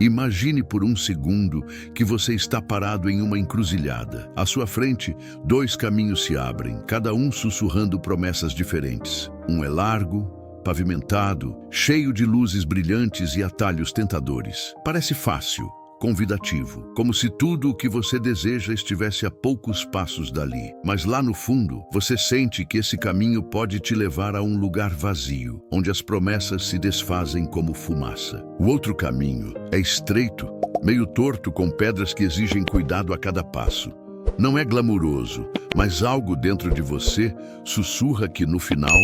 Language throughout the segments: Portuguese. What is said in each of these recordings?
Imagine por um segundo que você está parado em uma encruzilhada. À sua frente, dois caminhos se abrem, cada um sussurrando promessas diferentes. Um é largo, pavimentado, cheio de luzes brilhantes e atalhos tentadores. Parece fácil, convidativo, como se tudo o que você deseja estivesse a poucos passos dali. Mas lá no fundo, você sente que esse caminho pode te levar a um lugar vazio, onde as promessas se desfazem como fumaça. O outro caminho é estreito, meio torto, com pedras que exigem cuidado a cada passo. Não é glamuroso, mas algo dentro de você sussurra que no final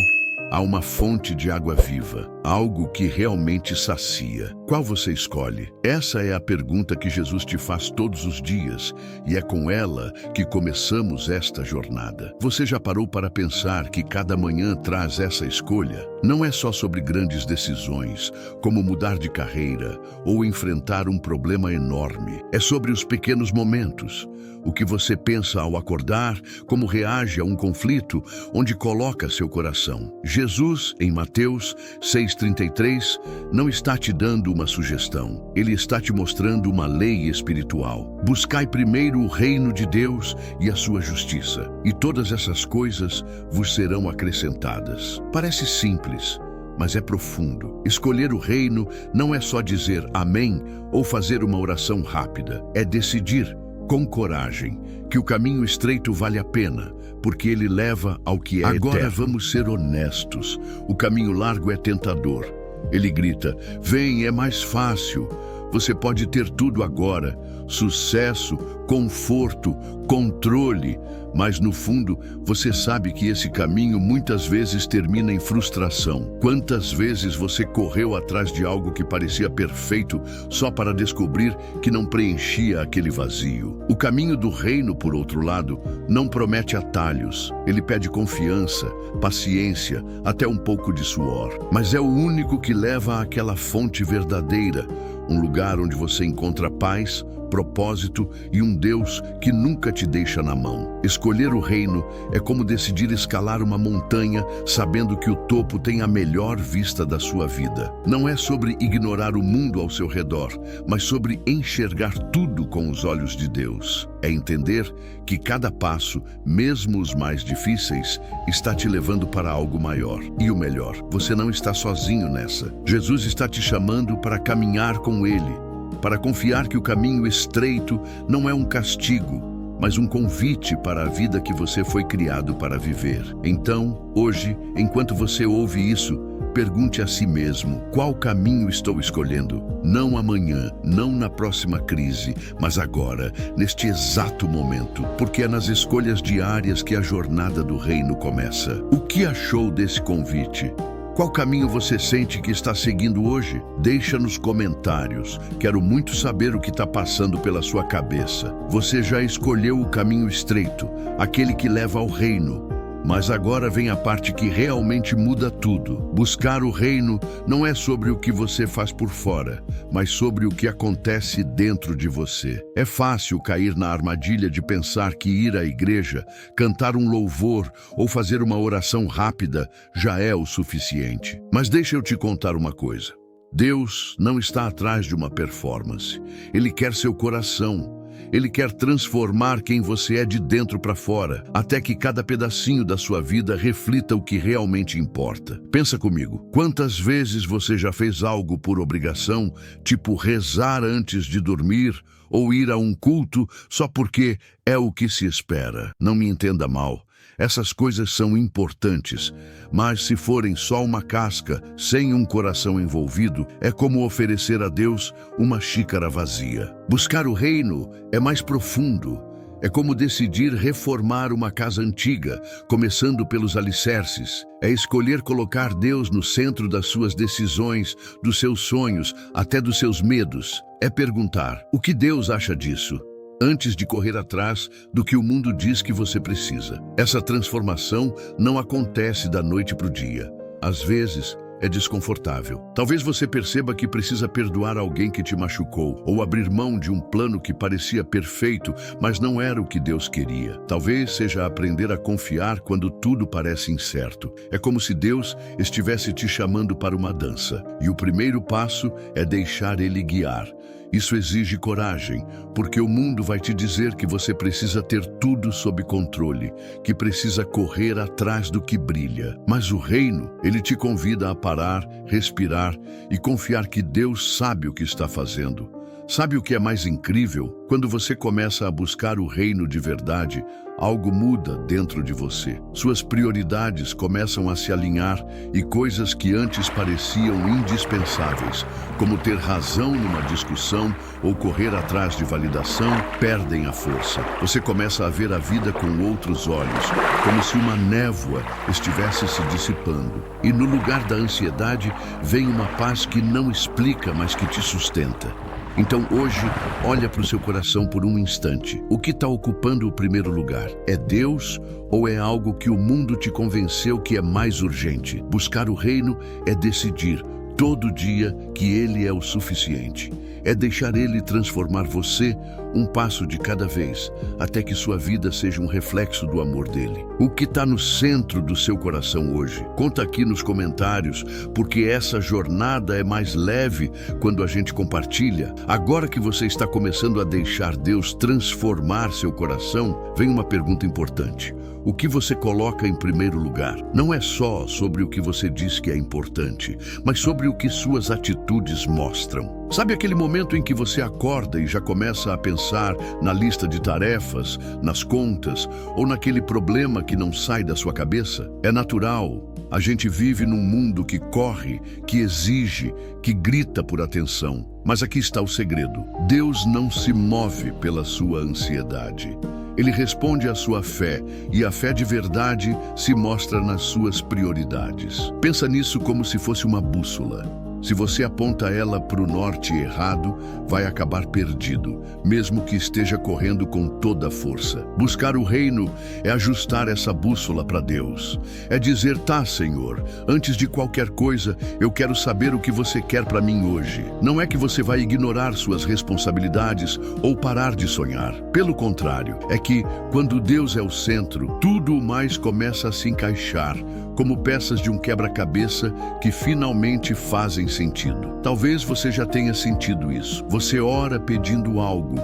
há uma fonte de água viva, algo que realmente sacia. Qual você escolhe? Essa é a pergunta que Jesus te faz todos os dias, e é com ela que começamos esta jornada. Você já parou para pensar que cada manhã traz essa escolha? Não é só sobre grandes decisões, como mudar de carreira ou enfrentar um problema enorme. É sobre os pequenos momentos. O que você pensa ao acordar, como reage a um conflito, onde coloca seu coração. Jesus, em Mateus 6,33, não está te dando uma sugestão. Ele está te mostrando uma lei espiritual. Buscai primeiro o reino de Deus e a sua justiça, e todas essas coisas vos serão acrescentadas. Parece simples, mas é profundo. Escolher o reino não é só dizer amém ou fazer uma oração rápida. É decidir com coragem que o caminho estreito vale a pena, porque ele leva ao que é Agora eterno. Vamos ser honestos. O caminho largo é tentador. Ele grita: vem, é mais fácil. Você pode ter tudo agora: sucesso, conforto, controle. Mas no fundo, você sabe que esse caminho muitas vezes termina em frustração. Quantas vezes você correu atrás de algo que parecia perfeito só para descobrir que não preenchia aquele vazio? O caminho do reino, por outro lado, não promete atalhos. Ele pede confiança, paciência, até um pouco de suor. Mas é o único que leva àquela fonte verdadeira, um lugar onde você encontra paz, propósito e um Deus que nunca te deixa na mão. Escolher o reino é como decidir escalar uma montanha sabendo que o topo tem a melhor vista da sua vida. Não é sobre ignorar o mundo ao seu redor, mas sobre enxergar tudo com os olhos de Deus. É entender que cada passo, mesmo os mais difíceis, está te levando para algo maior. E o melhor, você não está sozinho nessa. Jesus está te chamando para caminhar com Ele, para confiar que o caminho estreito não é um castigo, mas um convite para a vida que você foi criado para viver. Então, hoje, enquanto você ouve isso, pergunte a si mesmo: qual caminho estou escolhendo? Não amanhã, não na próxima crise, mas agora, neste exato momento, porque é nas escolhas diárias que a jornada do reino começa. O que achou desse convite? Qual caminho você sente que está seguindo hoje? Deixa nos comentários. Quero muito saber o que está passando pela sua cabeça. Você já escolheu o caminho estreito, aquele que leva ao reino. Mas agora vem a parte que realmente muda tudo. Buscar o reino não é sobre o que você faz por fora, mas sobre o que acontece dentro de você. É fácil cair na armadilha de pensar que ir à igreja, cantar um louvor ou fazer uma oração rápida já é o suficiente. Mas deixa eu te contar uma coisa. Deus não está atrás de uma performance. Ele quer seu coração. Ele quer transformar quem você é de dentro para fora, até que cada pedacinho da sua vida reflita o que realmente importa. Pensa comigo, quantas vezes você já fez algo por obrigação, tipo rezar antes de dormir ou ir a um culto só porque é o que se espera? Não me entenda mal. Essas coisas são importantes, mas se forem só uma casca, sem um coração envolvido, é como oferecer a Deus uma xícara vazia. Buscar o reino é mais profundo. É como decidir reformar uma casa antiga, começando pelos alicerces. É escolher colocar Deus no centro das suas decisões, dos seus sonhos, até dos seus medos. É perguntar: o que Deus acha disso? Antes de correr atrás do que o mundo diz que você precisa. Essa transformação não acontece da noite para o dia. Às vezes, é desconfortável. Talvez você perceba que precisa perdoar alguém que te machucou, ou abrir mão de um plano que parecia perfeito, mas não era o que Deus queria. Talvez seja aprender a confiar quando tudo parece incerto. É como se Deus estivesse te chamando para uma dança, e o primeiro passo é deixar Ele guiar. Isso exige coragem, porque o mundo vai te dizer que você precisa ter tudo sob controle, que precisa correr atrás do que brilha. Mas o reino, ele te convida a parar, respirar e confiar que Deus sabe o que está fazendo. Sabe o que é mais incrível? Quando você começa a buscar o reino de verdade, algo muda dentro de você. Suas prioridades começam a se alinhar e coisas que antes pareciam indispensáveis, como ter razão numa discussão ou correr atrás de validação, perdem a força. Você começa a ver a vida com outros olhos, como se uma névoa estivesse se dissipando. E no lugar da ansiedade, vem uma paz que não explica, mas que te sustenta. Então hoje, olha para o seu coração por um instante. O que está ocupando o primeiro lugar? É Deus ou é algo que o mundo te convenceu que é mais urgente? Buscar o reino é decidir todo dia que Ele é o suficiente. É deixar Ele transformar você um passo de cada vez, até que sua vida seja um reflexo do amor dele. O que está no centro do seu coração hoje? Conta aqui nos comentários, porque essa jornada é mais leve quando a gente compartilha. Agora que você está começando a deixar Deus transformar seu coração, vem uma pergunta importante. O que você coloca em primeiro lugar não é só sobre o que você diz que é importante, mas sobre o que suas atitudes mostram. Sabe aquele momento em que você acorda e já começa a pensar na lista de tarefas, nas contas ou naquele problema que não sai da sua cabeça? É natural. A gente vive num mundo que corre, que exige, que grita por atenção. Mas aqui está o segredo. Deus não se move pela sua ansiedade. Ele responde à sua fé, e a fé de verdade se mostra nas suas prioridades. Pensa nisso como se fosse uma bússola. Se você aponta ela para o norte errado, vai acabar perdido, mesmo que esteja correndo com toda a força. Buscar o reino é ajustar essa bússola para Deus. É dizer, tá, Senhor, antes de qualquer coisa, eu quero saber o que você quer para mim hoje. Não é que você vai ignorar suas responsabilidades ou parar de sonhar. Pelo contrário, é que, quando Deus é o centro, tudo mais começa a se encaixar, como peças de um quebra-cabeça que finalmente fazem sentido. Talvez você já tenha sentido isso. Você ora pedindo algo,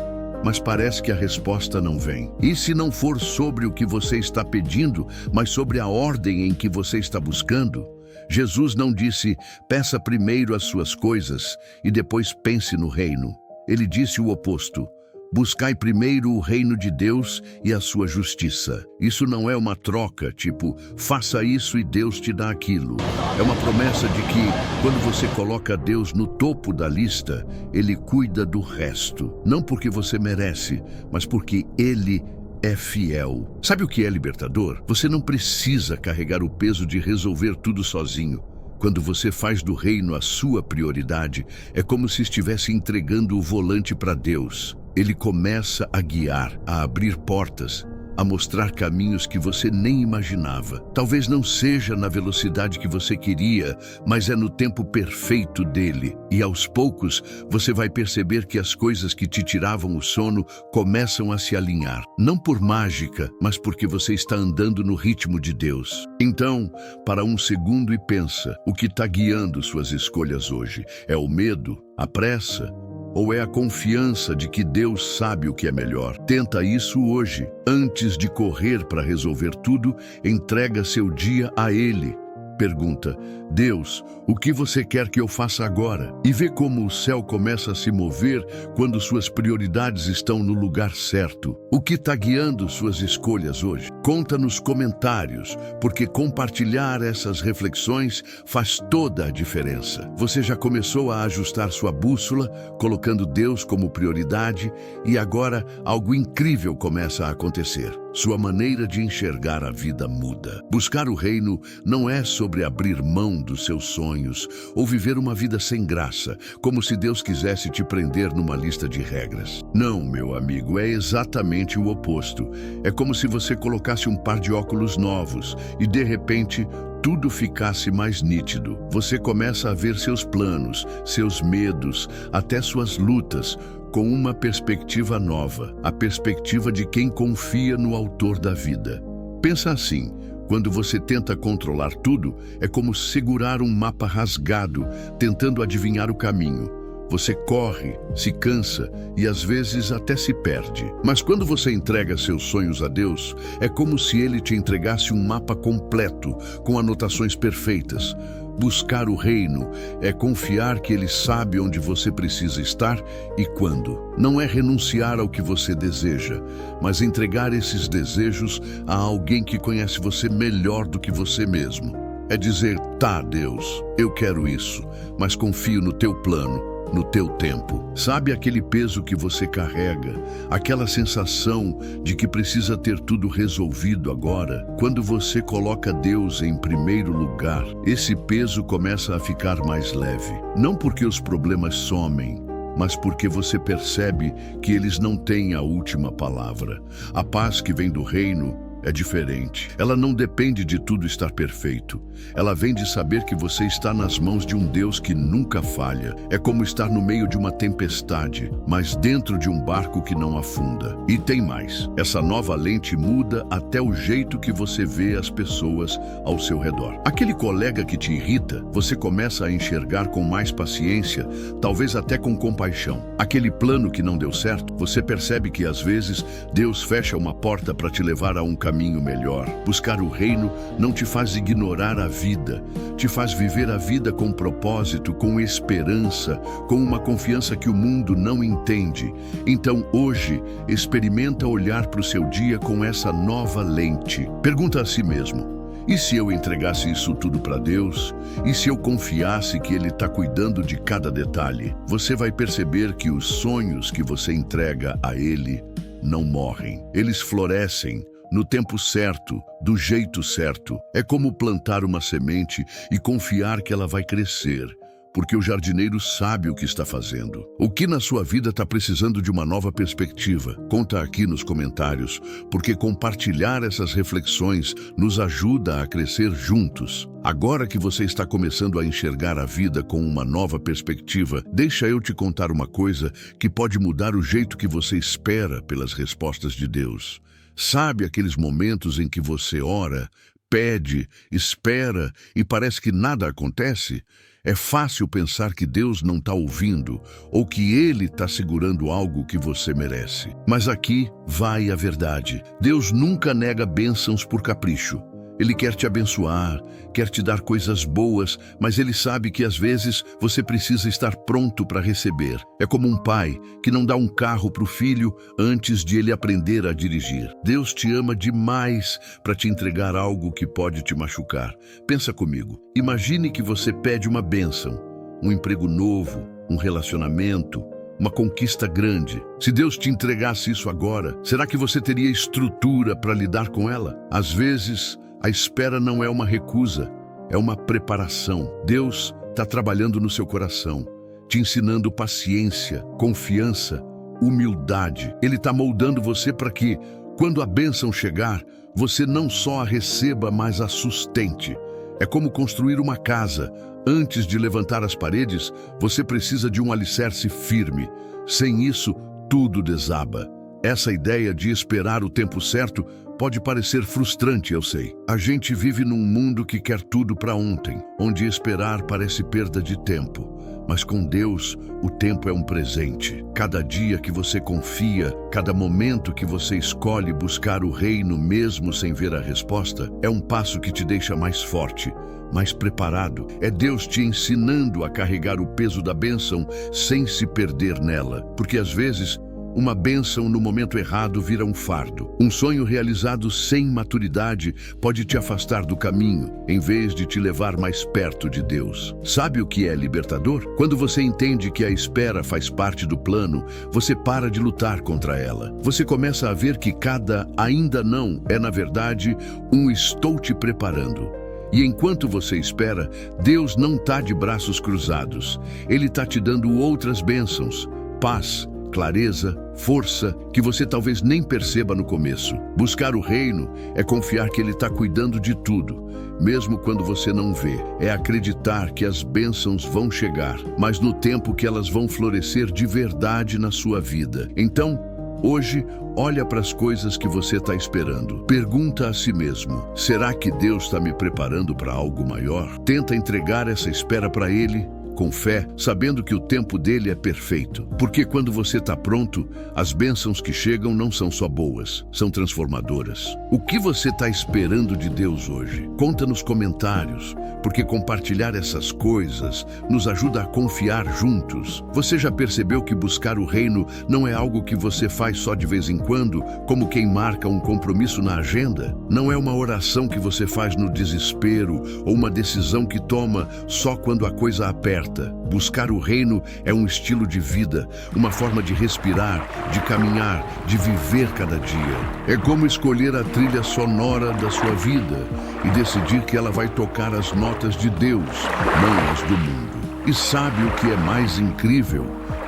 mas parece que a resposta não vem. E se não for sobre o que você está pedindo, mas sobre a ordem em que você está buscando? Jesus não disse, peça primeiro as suas coisas e depois pense no reino. Ele disse o oposto. Buscai primeiro o reino de Deus e a sua justiça. Isso não é uma troca, tipo, faça isso e Deus te dá aquilo. É uma promessa de que, quando você coloca Deus no topo da lista, Ele cuida do resto. Não porque você merece, mas porque Ele é fiel. Sabe o que é libertador? Você não precisa carregar o peso de resolver tudo sozinho. Quando você faz do reino a sua prioridade, é como se estivesse entregando o volante para Deus. Ele começa a guiar, a abrir portas, a mostrar caminhos que você nem imaginava. Talvez não seja na velocidade que você queria, mas é no tempo perfeito dele. E aos poucos, você vai perceber que as coisas que te tiravam o sono começam a se alinhar. Não por mágica, mas porque você está andando no ritmo de Deus. Então, para um segundo e pensa, o que está guiando suas escolhas hoje? É o medo? A pressa? Ou é a confiança de que Deus sabe o que é melhor? Tenta isso hoje. Antes de correr para resolver tudo, entrega seu dia a Ele. Pergunta, Deus, o que você quer que eu faça agora? E vê como o céu começa a se mover quando suas prioridades estão no lugar certo. O que está guiando suas escolhas hoje? Conta nos comentários, porque compartilhar essas reflexões faz toda a diferença. Você já começou a ajustar sua bússola, colocando Deus como prioridade, e agora algo incrível começa a acontecer. Sua maneira de enxergar a vida muda. Buscar o reino não é sobre abrir mão dos seus sonhos ou viver uma vida sem graça, como se Deus quisesse te prender numa lista de regras. Não, meu amigo, é exatamente o oposto. É como se você colocasse um par de óculos novos e, de repente, tudo ficasse mais nítido. Você começa a ver seus planos, seus medos, até suas lutas, com uma perspectiva nova, a perspectiva de quem confia no autor da vida. Pensa assim, quando você tenta controlar tudo, é como segurar um mapa rasgado, tentando adivinhar o caminho. Você corre, se cansa e às vezes até se perde. Mas quando você entrega seus sonhos a Deus, é como se Ele te entregasse um mapa completo, com anotações perfeitas. Buscar o reino é confiar que Ele sabe onde você precisa estar e quando. Não é renunciar ao que você deseja, mas entregar esses desejos a alguém que conhece você melhor do que você mesmo. É dizer, tá, Deus, eu quero isso, mas confio no teu plano, no teu tempo. Sabe aquele peso que você carrega? Aquela sensação de que precisa ter tudo resolvido agora? Quando você coloca Deus em primeiro lugar, esse peso começa a ficar mais leve. Não porque os problemas somem, mas porque você percebe que eles não têm a última palavra. A paz que vem do reino é diferente. Ela não depende de tudo estar perfeito. Ela vem de saber que você está nas mãos de um Deus que nunca falha. É como estar no meio de uma tempestade, mas dentro de um barco que não afunda. E tem mais. Essa nova lente muda até o jeito que você vê as pessoas ao seu redor. Aquele colega que te irrita, você começa a enxergar com mais paciência, talvez até com compaixão. Aquele plano que não deu certo, você percebe que às vezes Deus fecha uma porta para te levar a um caminho melhor. Buscar o reino não te faz ignorar a vida, te faz viver a vida com propósito, com esperança, com uma confiança que o mundo não entende. Então hoje, experimenta olhar para o seu dia com essa nova lente. Pergunta a si mesmo, e se eu entregasse isso tudo para Deus? E se eu confiasse que Ele está cuidando de cada detalhe? Você vai perceber que os sonhos que você entrega a Ele não morrem. Eles florescem no tempo certo, do jeito certo. É como plantar uma semente e confiar que ela vai crescer, porque o jardineiro sabe o que está fazendo. O que na sua vida está precisando de uma nova perspectiva? Conta aqui nos comentários, porque compartilhar essas reflexões nos ajuda a crescer juntos. Agora que você está começando a enxergar a vida com uma nova perspectiva, deixa eu te contar uma coisa que pode mudar o jeito que você espera pelas respostas de Deus. Sabe aqueles momentos em que você ora, pede, espera e parece que nada acontece? É fácil pensar que Deus não está ouvindo ou que Ele está segurando algo que você merece. Mas aqui vai a verdade. Deus nunca nega bênçãos por capricho. Ele quer te abençoar, quer te dar coisas boas, mas Ele sabe que às vezes você precisa estar pronto para receber. É como um pai que não dá um carro para o filho antes de ele aprender a dirigir. Deus te ama demais para te entregar algo que pode te machucar. Pensa comigo, imagine que você pede uma bênção, um emprego novo, um relacionamento, uma conquista grande. Se Deus te entregasse isso agora, será que você teria estrutura para lidar com ela? Às vezes, a espera não é uma recusa, é uma preparação. Deus está trabalhando no seu coração, te ensinando paciência, confiança, humildade. Ele está moldando você para que, quando a bênção chegar, você não só a receba, mas a sustente. É como construir uma casa. Antes de levantar as paredes, você precisa de um alicerce firme. Sem isso, tudo desaba. Essa ideia de esperar o tempo certo pode parecer frustrante, eu sei. A gente vive num mundo que quer tudo para ontem, onde esperar parece perda de tempo. Mas com Deus, o tempo é um presente. Cada dia que você confia, cada momento que você escolhe buscar o reino mesmo sem ver a resposta, é um passo que te deixa mais forte, mais preparado. É Deus te ensinando a carregar o peso da bênção sem se perder nela. Porque às vezes, uma bênção no momento errado vira um fardo. Um sonho realizado sem maturidade pode te afastar do caminho, em vez de te levar mais perto de Deus. Sabe o que é libertador? Quando você entende que a espera faz parte do plano, você para de lutar contra ela. Você começa a ver que cada ainda não é, na verdade, um estou te preparando. E enquanto você espera, Deus não está de braços cruzados. Ele está te dando outras bênçãos, paz, clareza, força, que você talvez nem perceba no começo. Buscar o reino é confiar que Ele está cuidando de tudo, mesmo quando você não vê. É acreditar que as bênçãos vão chegar, mas no tempo que elas vão florescer de verdade na sua vida. Então, hoje, olha para as coisas que você está esperando. Pergunta a si mesmo, será que Deus está me preparando para algo maior? Tenta entregar essa espera para Ele. com fé, sabendo que o tempo dele é perfeito. Porque quando você está pronto, as bênçãos que chegam não são só boas, são transformadoras. O que você está esperando de Deus hoje? Conta nos comentários, porque compartilhar essas coisas nos ajuda a confiar juntos. Você já percebeu que buscar o reino não é algo que você faz só de vez em quando, como quem marca um compromisso na agenda? Não é uma oração que você faz no desespero ou uma decisão que toma só quando a coisa aperta. Buscar o reino é um estilo de vida, uma forma de respirar, de caminhar, de viver cada dia. É como escolher a trilha sonora da sua vida e decidir que ela vai tocar as notas de Deus, não as do mundo. E sabe o que é mais incrível?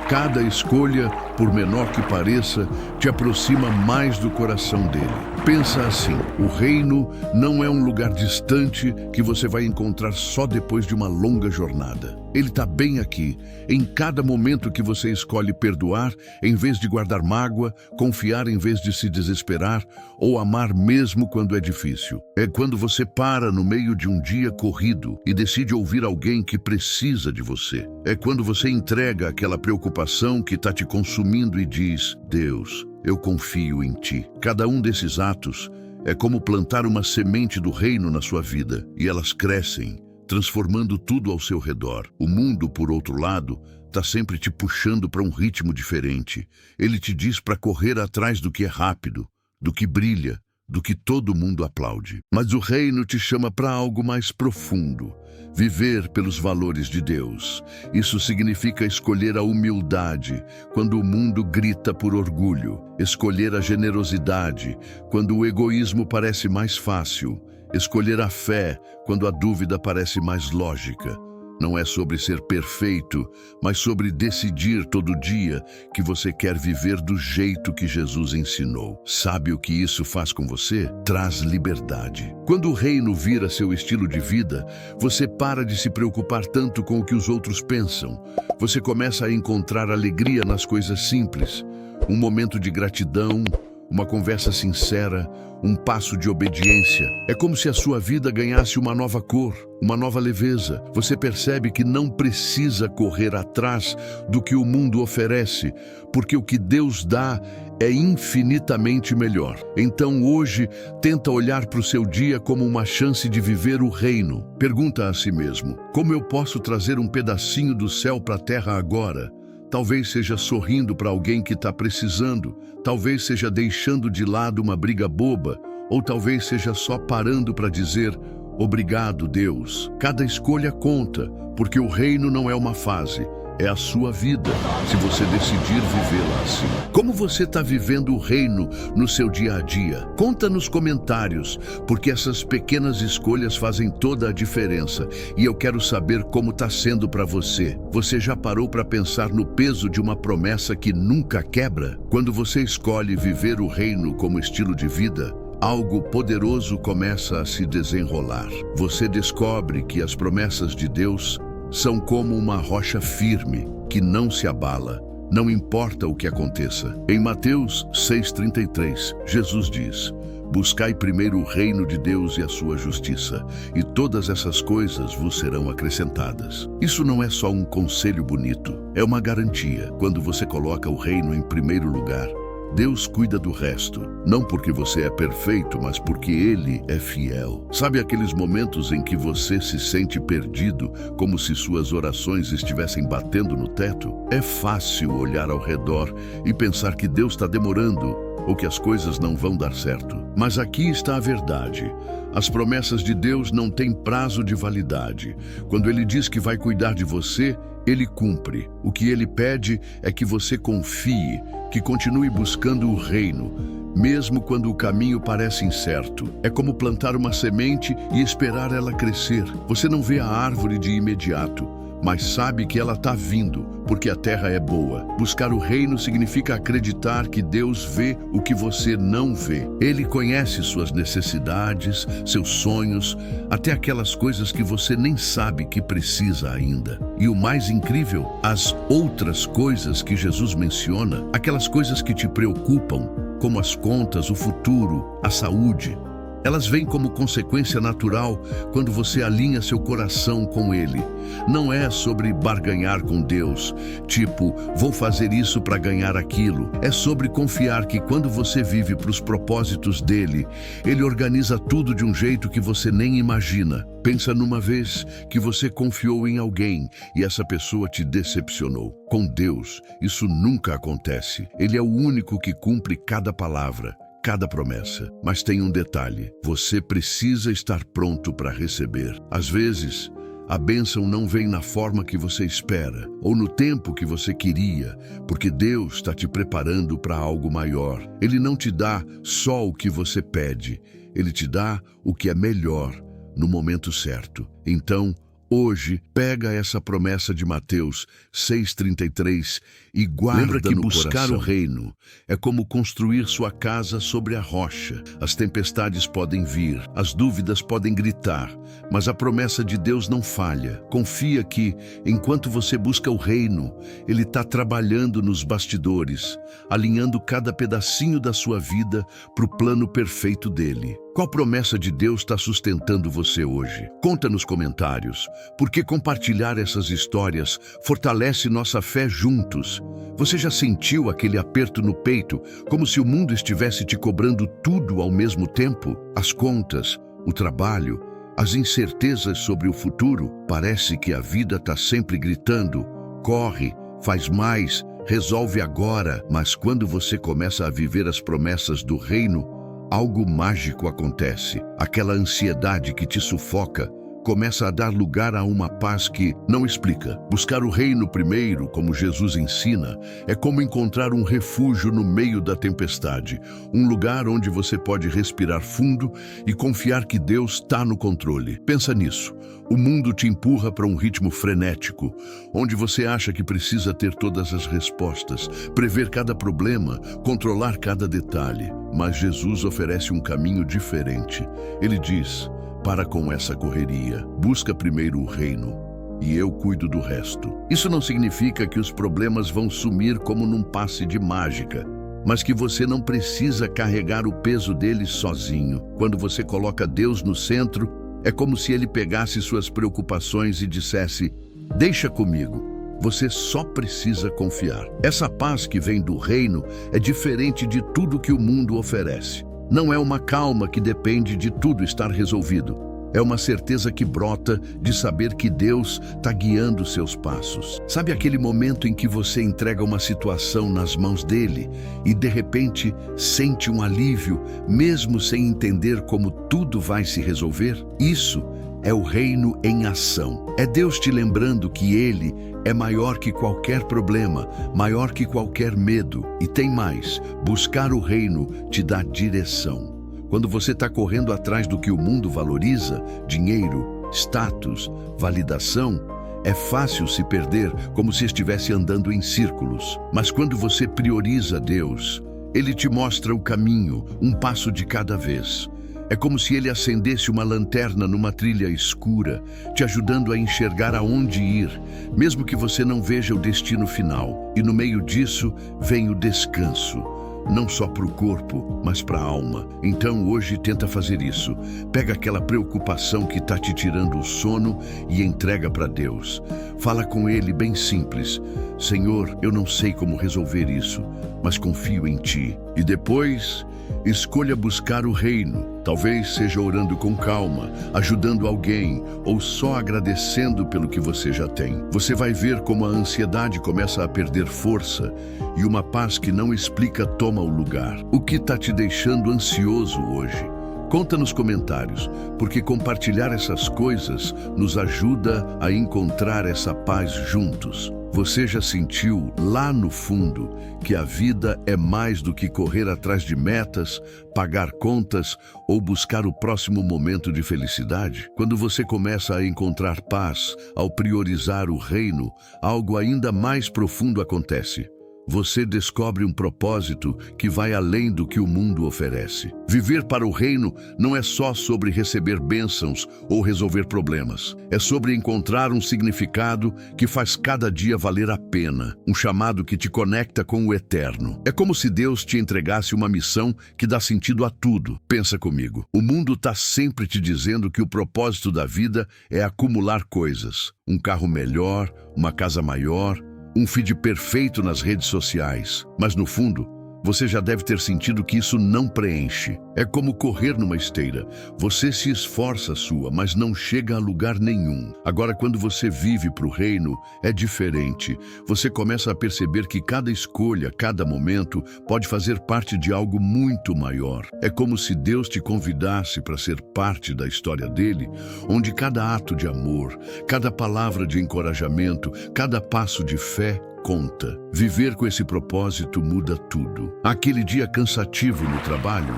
Cada escolha, por menor que pareça, te aproxima mais do coração dele. Pensa assim, o reino não é um lugar distante que você vai encontrar só depois de uma longa jornada. Ele está bem aqui, em cada momento que você escolhe perdoar, em vez de guardar mágoa, confiar em vez de se desesperar, ou amar mesmo quando é difícil. É quando você para no meio de um dia corrido e decide ouvir alguém que precisa de você. É quando você entrega aquela preocupação que está te consumindo e diz, Deus, eu confio em ti. Cada um desses atos é como plantar uma semente do reino na sua vida, e elas crescem, transformando tudo ao seu redor. O mundo, por outro lado, está sempre te puxando para um ritmo diferente. Ele te diz para correr atrás do que é rápido, do que brilha, do que todo mundo aplaude. Mas o reino te chama para algo mais profundo. Viver pelos valores de Deus. Isso significa escolher a humildade quando o mundo grita por orgulho. Escolher a generosidade quando o egoísmo parece mais fácil. Escolher a fé quando a dúvida parece mais lógica. Não é sobre ser perfeito, mas sobre decidir todo dia que você quer viver do jeito que Jesus ensinou. Sabe o que isso faz com você? Traz liberdade. Quando o reino vira seu estilo de vida, você para de se preocupar tanto com o que os outros pensam. Você começa a encontrar alegria nas coisas simples. Um momento de gratidão, uma conversa sincera, um passo de obediência. É como se a sua vida ganhasse uma nova cor, uma nova leveza. Você percebe que não precisa correr atrás do que o mundo oferece, porque o que Deus dá é infinitamente melhor. Então hoje, tenta olhar para o seu dia como uma chance de viver o reino. Pergunta a si mesmo, como eu posso trazer um pedacinho do céu para a terra agora? Talvez seja sorrindo para alguém que está precisando, talvez seja deixando de lado uma briga boba, ou talvez seja só parando para dizer, obrigado, Deus. Cada escolha conta, porque o reino não é uma fase, é a sua vida, se você decidir vivê-la assim. Como você está vivendo o reino no seu dia a dia? Conta nos comentários, porque essas pequenas escolhas fazem toda a diferença. E eu quero saber como está sendo para você. Você já parou para pensar no peso de uma promessa que nunca quebra? Quando você escolhe viver o reino como estilo de vida, algo poderoso começa a se desenrolar. Você descobre que as promessas de Deus são como uma rocha firme, que não se abala, não importa o que aconteça. Em Mateus 6,33, Jesus diz, buscai primeiro o reino de Deus e a sua justiça, e todas essas coisas vos serão acrescentadas. Isso não é só um conselho bonito, é uma garantia. Quando você coloca o reino em primeiro lugar, Deus cuida do resto, não porque você é perfeito, mas porque Ele é fiel. Sabe aqueles momentos em que você se sente perdido, como se suas orações estivessem batendo no teto? É fácil olhar ao redor e pensar que Deus está demorando ou que as coisas não vão dar certo. Mas aqui está a verdade. As promessas de Deus não têm prazo de validade. Quando Ele diz que vai cuidar de você, Ele cumpre. O que Ele pede é que você confie, que continue buscando o reino, mesmo quando o caminho parece incerto. É como plantar uma semente e esperar ela crescer. Você não vê a árvore de imediato, mas sabe que ela está vindo, porque a terra é boa. Buscar o reino significa acreditar que Deus vê o que você não vê. Ele conhece suas necessidades, seus sonhos, até aquelas coisas que você nem sabe que precisa ainda. E o mais incrível, as outras coisas que Jesus menciona, aquelas coisas que te preocupam, como as contas, o futuro, a saúde, Elas vêm como consequência natural quando você alinha seu coração com Ele. Não é sobre barganhar com Deus, tipo, vou fazer isso para ganhar aquilo. É sobre confiar que quando você vive para os propósitos dele, Ele organiza tudo de um jeito que você nem imagina. Pensa numa vez que você confiou em alguém e essa pessoa te decepcionou. Com Deus, isso nunca acontece. Ele é o único que cumpre cada palavra, cada promessa. Mas tem um detalhe: você precisa estar pronto para receber. Às vezes, a bênção não vem na forma que você espera ou no tempo que você queria, porque Deus está te preparando para algo maior. Ele não te dá só o que você pede, Ele te dá o que é melhor no momento certo. Então, hoje, pega essa promessa de Mateus 6,33 e guarda no coração. Lembra que buscar o reino é como construir sua casa sobre a rocha. As tempestades podem vir, as dúvidas podem gritar, mas a promessa de Deus não falha. Confia que, enquanto você busca o reino, Ele está trabalhando nos bastidores, alinhando cada pedacinho da sua vida para o plano perfeito dele. Qual promessa de Deus está sustentando você hoje? Conta nos comentários, porque compartilhar essas histórias fortalece nossa fé juntos. Você já sentiu aquele aperto no peito, como se o mundo estivesse te cobrando tudo ao mesmo tempo? As contas, o trabalho, as incertezas sobre o futuro. Parece que a vida está sempre gritando: corre, faz mais, resolve agora. Mas quando você começa a viver as promessas do reino, algo mágico acontece. Aquela ansiedade que te sufoca começa a dar lugar a uma paz que não explica. Buscar o reino primeiro, como Jesus ensina, é como encontrar um refúgio no meio da tempestade, um lugar onde você pode respirar fundo e confiar que Deus está no controle. Pensa nisso. O mundo te empurra para um ritmo frenético, onde você acha que precisa ter todas as respostas, prever cada problema, controlar cada detalhe. Mas Jesus oferece um caminho diferente. Ele diz: para com essa correria, busca primeiro o reino e eu cuido do resto. Isso não significa que os problemas vão sumir como num passe de mágica, mas que você não precisa carregar o peso deles sozinho. Quando você coloca Deus no centro, é como se Ele pegasse suas preocupações e dissesse: deixa comigo. Você só precisa confiar. Essa paz que vem do reino é diferente de tudo que o mundo oferece. Não é uma calma que depende de tudo estar resolvido. É uma certeza que brota de saber que Deus está guiando seus passos. Sabe aquele momento em que você entrega uma situação nas mãos dele e de repente sente um alívio, mesmo sem entender como tudo vai se resolver? Isso é o reino em ação. É Deus te lembrando que Ele é maior que qualquer problema, maior que qualquer medo. E tem mais: buscar o reino te dá direção. Quando você está correndo atrás do que o mundo valoriza, dinheiro, status, validação, é fácil se perder, como se estivesse andando em círculos. Mas quando você prioriza Deus, Ele te mostra o caminho, um passo de cada vez. É como se Ele acendesse uma lanterna numa trilha escura, te ajudando a enxergar aonde ir, mesmo que você não veja o destino final. E no meio disso vem o descanso, não só para o corpo, mas para a alma. Então hoje tenta fazer isso. Pega aquela preocupação que está te tirando o sono e entrega para Deus. Fala com Ele bem simples: Senhor, eu não sei como resolver isso, mas confio em Ti. E depois, escolha buscar o reino. Talvez seja orando com calma, ajudando alguém ou só agradecendo pelo que você já tem. Você vai ver como a ansiedade começa a perder força e uma paz que não explica toma o lugar. O que está te deixando ansioso hoje? Conta nos comentários, porque compartilhar essas coisas nos ajuda a encontrar essa paz juntos. Você já sentiu lá no fundo que a vida é mais do que correr atrás de metas, pagar contas ou buscar o próximo momento de felicidade? Quando você começa a encontrar paz ao priorizar o reino, algo ainda mais profundo acontece. você descobre um propósito que vai além do que o mundo oferece. Viver para o reino não é só sobre receber bênçãos ou resolver problemas. É sobre encontrar um significado que faz cada dia valer a pena, um chamado que te conecta com o eterno. É como se Deus te entregasse uma missão que dá sentido a tudo. Pensa comigo, o mundo está sempre te dizendo que o propósito da vida é acumular coisas. Um carro melhor, uma casa maior, um feed perfeito nas redes sociais. Mas no fundo, você já deve ter sentido que isso não preenche. É como correr numa esteira. Você se esforça sua, mas não chega a lugar nenhum. Agora, quando você vive para o reino, é diferente. Você começa a perceber que cada escolha, cada momento, pode fazer parte de algo muito maior. É como se Deus te convidasse para ser parte da história dele, onde cada ato de amor, cada palavra de encorajamento, cada passo de fé conta. Viver com esse propósito muda tudo. Aquele dia cansativo no trabalho,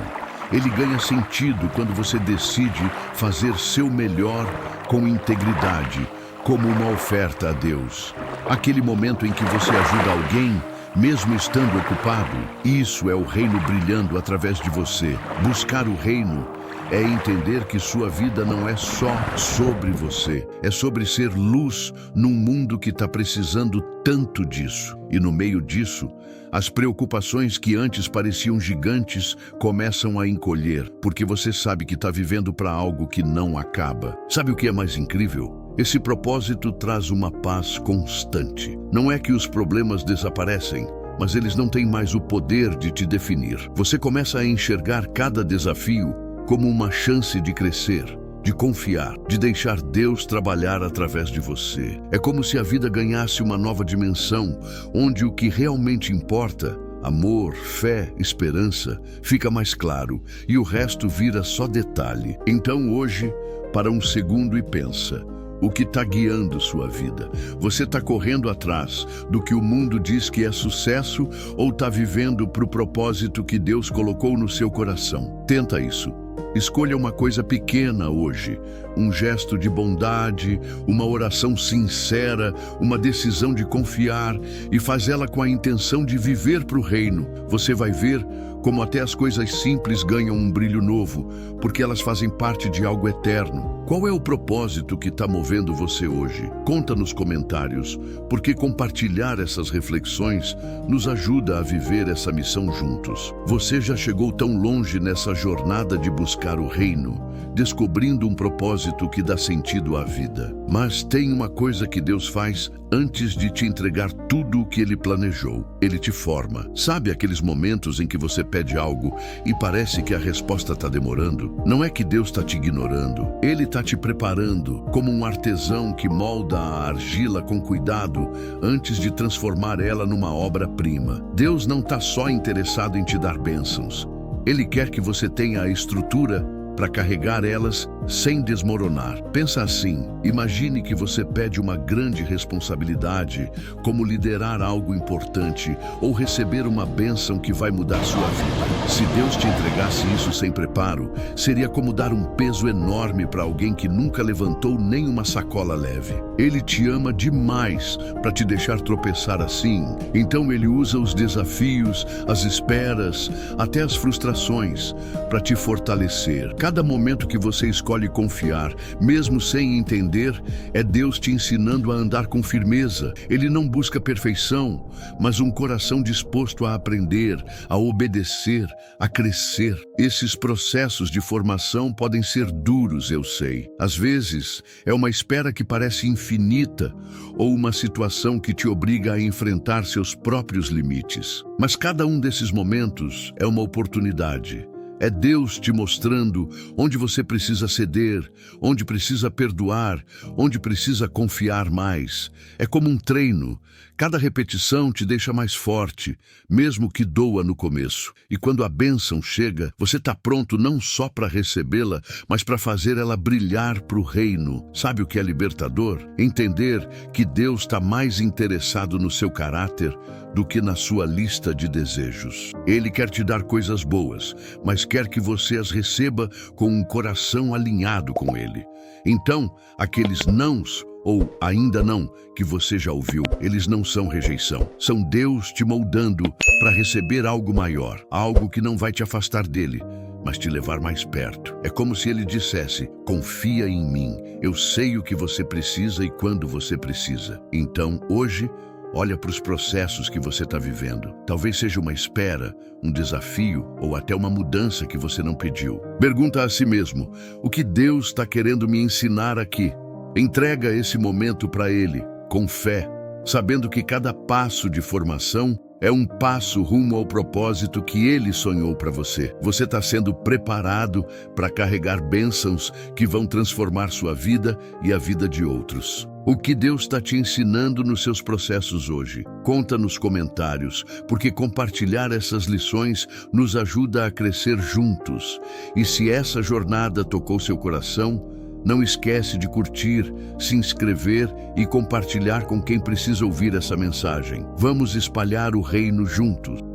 ele ganha sentido quando você decide fazer seu melhor com integridade, como uma oferta a Deus. Aquele momento em que você ajuda alguém, mesmo estando ocupado, isso é o reino brilhando através de você. Buscar o reino é entender que sua vida não é só sobre você, é sobre ser luz num mundo que está precisando tanto disso. E no meio disso, as preocupações que antes pareciam gigantes começam a encolher, porque você sabe que está vivendo para algo que não acaba. Sabe o que é mais incrível? Esse propósito traz uma paz constante. Não é que os problemas desaparecem, mas eles não têm mais o poder de te definir. Você começa a enxergar cada desafio como uma chance de crescer, de confiar, de deixar Deus trabalhar através de você. É como se a vida ganhasse uma nova dimensão, onde o que realmente importa, amor, fé, esperança, fica mais claro e o resto vira só detalhe. Então hoje, para um segundo e pensa, o que está guiando sua vida? Você está correndo atrás do que o mundo diz que é sucesso ou está vivendo para o propósito que Deus colocou no seu coração? Tenta isso. Escolha uma coisa pequena hoje, um gesto de bondade, uma oração sincera, uma decisão de confiar e faz ela com a intenção de viver para o reino. Você vai ver como até as coisas simples ganham um brilho novo, porque elas fazem parte de algo eterno. Qual é o propósito que está movendo você hoje? Conta nos comentários, porque compartilhar essas reflexões nos ajuda a viver essa missão juntos. Você já chegou tão longe nessa jornada de buscar o reino, descobrindo um propósito que dá sentido à vida. Mas tem uma coisa que Deus faz antes de te entregar tudo o que Ele planejou. Ele te forma. Sabe aqueles momentos em que você pede algo e parece que a resposta está demorando? Não é que Deus está te ignorando. Ele está te preparando, como um artesão que molda a argila com cuidado antes de transformar ela numa obra-prima. Deus não está só interessado em te dar bênçãos. Ele quer que você tenha a estrutura para carregar elas sem desmoronar. Pensa assim, imagine que você pede uma grande responsabilidade, como liderar algo importante ou receber uma bênção que vai mudar sua vida. Se Deus te entregasse isso sem preparo, seria como dar um peso enorme para alguém que nunca levantou nem uma sacola leve. Ele te ama demais para te deixar tropeçar assim. Então Ele usa os desafios, as esperas, até as frustrações para te fortalecer. Cada momento que você escolhe confiar, mesmo sem entender, é Deus te ensinando a andar com firmeza. Ele não busca perfeição, mas um coração disposto a aprender, a obedecer, a crescer. Esses processos de formação podem ser duros, eu sei. Às vezes, é uma espera que parece infinita ou uma situação que te obriga a enfrentar seus próprios limites. Mas cada um desses momentos é uma oportunidade. É Deus te mostrando onde você precisa ceder, onde precisa perdoar, onde precisa confiar mais. É como um treino. Cada repetição te deixa mais forte, mesmo que doa no começo. E quando a bênção chega, você está pronto não só para recebê-la, mas para fazer ela brilhar para o reino. Sabe o que é libertador? Entender que Deus está mais interessado no seu caráter do que na sua lista de desejos. Ele quer te dar coisas boas, mas quer que você as receba com um coração alinhado com Ele. Então, aqueles nãos ou ainda não, que você já ouviu. Eles não são rejeição. São Deus te moldando para receber algo maior, algo que não vai te afastar dele, mas te levar mais perto. É como se ele dissesse: confia em mim, eu sei o que você precisa e quando você precisa. Então, hoje, olha para os processos que você está vivendo. Talvez seja uma espera, um desafio ou até uma mudança que você não pediu. Pergunta a si mesmo: o que Deus está querendo me ensinar aqui? Entrega esse momento para Ele, com fé, sabendo que cada passo de formação é um passo rumo ao propósito que Ele sonhou para você. Você está sendo preparado para carregar bênçãos que vão transformar sua vida e a vida de outros. O que Deus está te ensinando nos seus processos hoje? Conta nos comentários, porque compartilhar essas lições nos ajuda a crescer juntos. E se essa jornada tocou seu coração, não esquece de curtir, se inscrever e compartilhar com quem precisa ouvir essa mensagem. Vamos espalhar o reino juntos.